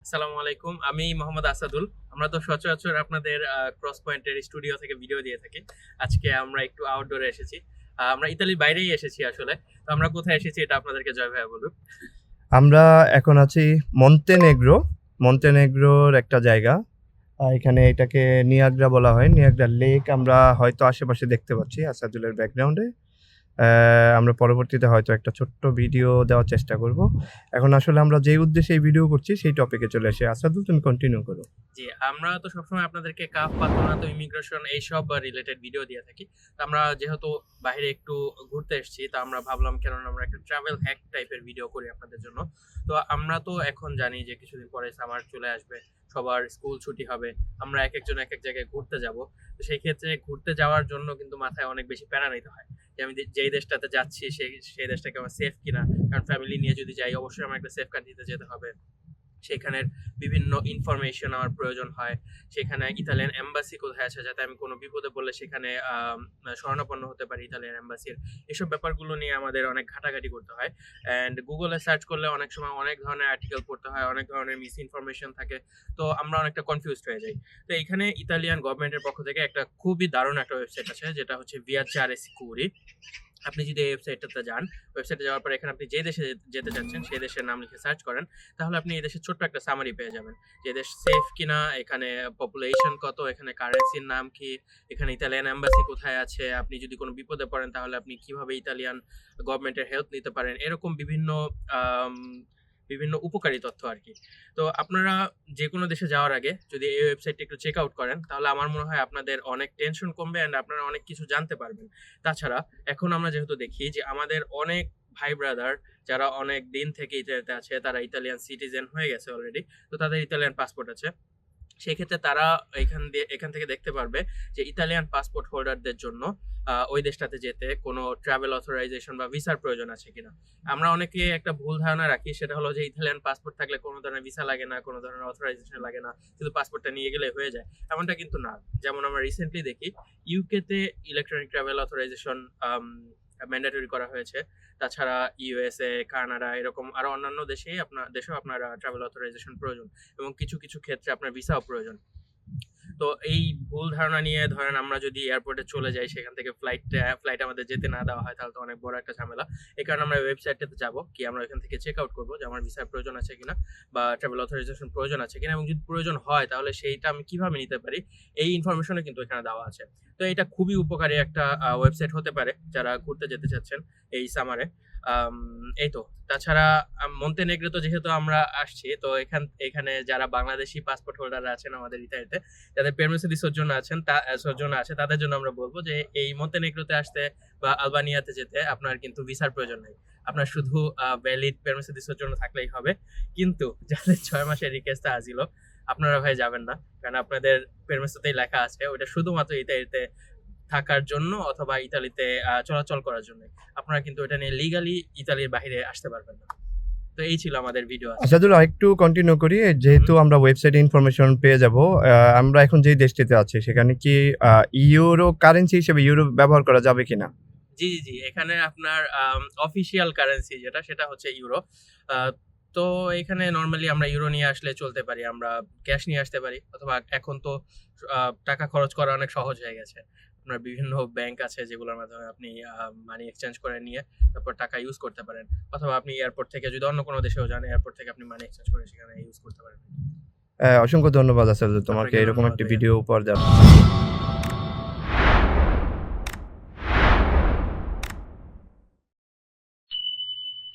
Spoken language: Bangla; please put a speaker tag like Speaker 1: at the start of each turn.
Speaker 1: আসসালামু আলাইকুম। আমি মোহাম্মদ আসাদুল। আমরা তো সচরাচর আপনাদের ক্রস পয়েন্টের স্টুডিও থেকে ভিডিও দিয়ে থাকি। আজকে আমরা একটু আউটডোরে এসেছি। আমরা ইতালির বাইরেই এসেছি আসলে। তো আমরা কোথায় এসেছি এটা আপনাদেরকে জয় ভাইয়া বলুক।
Speaker 2: আমরা এখন আছি মন্টেনেগ্রো। মন্টেনেগ্রোর একটা জায়গা। এখানে এটাকে নিয়াগ্রা বলা হয়। নিয়াগ্রা লেক আমরা হয়তো আশেপাশে দেখতে পাচ্ছি আসাদুলের ব্যাকগ্রাউন্ডে। আমরা পরবর্তীতে হয়তো একটা ছোট্ট ভিডিও দেওয়ার চেষ্টা করব। এখন আসলে আমরা যেই উদ্দেশ্যে এই ভিডিও করছি সেই টপিকে চলে আসি। আসাদুল, তুমি কন্টিনিউ করো।
Speaker 1: জি, আমরা তো সবসময় আপনাদেরকে কাফ পাতোনাতো ইমিগ্রেশন এইসব রিলেটেড ভিডিও দিয়ে থাকি। তো আমরা যেহেতু বাইরে একটু ঘুরতে এসেছি, তো আমরা ভাবলাম কেন না আমরা একটা ট্রাভেল হ্যাক টাইপের ভিডিও করি আপনাদের জন্য। তো আমরা তো এখন জানি যে কিছুদিন পরে সামার চলে আসবে, সবার স্কুল ছুটি হবে, আমরা এক একজন এক এক জায়গায় ঘুরতে যাব। তো সেই ক্ষেত্রে ঘুরতে যাওয়ার জন্য কিন্তু মাথায় অনেক বেশি প্যারা নিতে হয় যে আমি যেই দেশটাতে যাচ্ছি সেই দেশটাকে আমার সেফ কিনা। কারণ ফ্যামিলি নিয়ে যদি যাই অবশ্যই আমার একটা সেফ কান্ট্রিতে যেতে হবে। সেখানের বিভিন্ন ইনফরমেশন আমার প্রয়োজন হয়। সেখানে ইতালিয়ান এম্বাসি কোথায় আছে যাতে আমি কোনো বিপদে পড়লে সেখানে শরণাপন্ন হতে পারি ইতালিয়ান এম্বাসির। এসব ব্যাপারগুলো নিয়ে আমাদের অনেক ঘাটাঘাটি করতে হয়। অ্যান্ড গুগলে সার্চ করলে অনেক সময় অনেক ধরনের আর্টিকেল পড়তে হয়, অনেক ধরনের মিস ইনফরমেশন থাকে। তো আমরা অনেকটা কনফিউজড হয়ে যাই। তো এখানে ইতালিয়ান গভর্নমেন্টের পক্ষ থেকে একটা খুবই দারুণ একটা ওয়েবসাইট আছে যেটা হচ্ছে ভিয়াচারে সিকিউরি। আপনি যদি এই ওয়েবসাইটটাতে যান, ওয়েবসাইটে যাওয়ার পর এখানে আপনি যে দেশে যেতে চাচ্ছেন সেই দেশের নাম লিখে সার্চ করেন, তাহলে আপনি এই দেশের ছোট্ট একটা সামারি পেয়ে যাবেন যে দেশ সেফ কিনা, এখানে পপুলেশন কত, এখানে কারেন্সির নাম কি, এখানে ইতালিয়ান এম্বাসি কোথায় আছে, আপনি যদি কোনো বিপদে পড়েন তাহলে আপনি কিভাবে ইতালিয়ান গভর্নমেন্টের হেল্প নিতে পারেন, এরকম আম, বিভিন্ন উপকারী তথ্য আর কি। তো আপনারা যে কোনো দেশে যাওয়ার আগে যদি এই ওয়েবসাইটটা একটু চেক আউট করেন তাহলে আমার মনে হয় আপনাদের অনেক টেনশন কমবে অ্যান্ড আপনারা অনেক কিছু জানতে পারবেন। তাছাড়া এখন আমরা যেহেতু দেখি যে আমাদের অনেক ভাই ব্রাদার যারা অনেক দিন থেকে ইতালিতে আছে, তারা ইতালিয়ান সিটিজেন হয়ে গেছে অলরেডি, তো তাদের ইতালিয়ান পাসপোর্ট আছে। সেক্ষেত্রে তারা এখান থেকে দেখতে পারবে যে ইতালিয়ান পাসপোর্ট হোল্ডারদের জন্য ওই দেশটাতে যেতে কোনো ট্রাভেল অথরাইজেশন বা ভিসার প্রয়োজন আছে কিনা। আমরা অনেকে একটা ভুল ধারণা রাখি, সেটা হলো যে ইতালিয়ান পাসপোর্ট থাকলে কোনো ধরনের ভিসা লাগে না, কোনো ধরনের অথরাইজেশন লাগে না, শুধু পাসপোর্টটা নিয়ে গেলে হয়ে যায়। এমনটা কিন্তু না। যেমন আমরা রিসেন্টলি দেখি ইউকেতে ইলেকট্রনিক ট্রাভেল অথরাইজেশন ম্যান্ডেটরি করা হয়েছে। তাছাড়া ইউএসএ, কানাডা এরকম আরো অন্যান্য দেশেও আপনার ট্রাভেল অথরাইজেশন প্রয়োজন এবং কিছু কিছু ক্ষেত্রে আপনার ভিসাও প্রয়োজন। তো এই ভুল ধারণা নিয়ে ধরেন আমরা যদি এয়ারপোর্টে চলে যাই, সেখান থেকে ফ্লাইট আমাদের যেতে না দেওয়া হয় তাহলে তো অনেক বড় একটা ঝামেলা। এই কারণে আমরা ওয়েবসাইটটাতে যাব, কি আমরা এখান থেকে চেক আউট করবো যে আমার ভিসার প্রয়োজন আছে কিনা বা ট্রাভেল অথরাইজেশন প্রয়োজন আছে কিনা, এবং যদি প্রয়োজন হয় তাহলে সেইটা আমি কিভাবে নিতে পারি, এই ইনফরমেশনও কিন্তু এখানে দেওয়া আছে। তো এটা খুবই উপকারী একটা ওয়েবসাইট হতে পারে যারা ঘুরতে যেতে চাচ্ছেন এই সামারে। এই তো। তাছাড়া মন্তেনেগ্রো তো যেহেতু আমরা আসছি, তো এখানে যারা বাংলাদেশি পাসপোর্ট হোল্ডার আছেন আমাদের ইতালিতে, যাদের পেরমিসো দি সজ্জন আছে, তাদের জন্য আমরা বলবো যে এই মন্তেনেগ্রোতে আসতে বা আলবানিয়াতে যেতে আপনার কিন্তু ভিসার প্রয়োজন নেই। আপনার শুধু ভ্যালিড পেরমিসো দি সজ্জন থাকলেই হবে। কিন্তু যাদের 6 মাসের রিকোয়েস্ট আসিল, আপনারা ভাই যাবেন না, কারণ আপনাদের পেরমিসোতেই লেখা আছে ওটা শুধুমাত্র ইতালিতে থাকার জন্য অথবা ইতালিতে চলাচল করার জন্য। আপনারা কিন্তু এটা নিয়ে লিগালি ইতালির বাইরে আসতে পারবেন না। তো এই ছিল আমাদের ভিডিও।
Speaker 2: আসাদুল, আরেকটু কন্টিনিউ করি। যেহেতু আমরা ওয়েবসাইটে ইনফরমেশন পেয়ে যাব, আমরা এখন যেই দেশটিতে আছি সেখানে কি ইউরো কারেন্সি হিসেবে ইউরো ব্যবহার করা যাবে কিনা?
Speaker 1: জি জি জি, এখানে আপনার অফিসিয়াল কারেন্সি সেটা হচ্ছে ইউরো। তো এখানে নর্মালি আমরা ইউরো নিয়ে আসলে চলতে পারি, আমরা ক্যাশ নিয়ে আসতে পারি, অথবা এখন তো টাকা খরচ করা অনেক সহজ হয়ে গেছে। আপনার বিভিন্ন ব্যাংক আছে যেগুলোর মাধ্যমে আপনি মানি এক্সচেঞ্জ করে নিয়ে তারপর টাকা ইউজ করতে পারেন, অথবা আপনি এয়ারপোর্ট থেকে যদি অন্য কোনো দেশেও যান, এয়ারপোর্ট থেকে আপনি মানি এক্সচেঞ্জ করে সেখানে ইউজ করতে পারেন।
Speaker 2: অসংখ্য ধন্যবাদ আসাদুল তোমাকে
Speaker 1: আপনাকে
Speaker 2: এরকম
Speaker 1: ধন্যবাদ
Speaker 2: একটি
Speaker 1: ভাইয়া।
Speaker 2: ভিডিও উপহার দেওয়ার জন্য।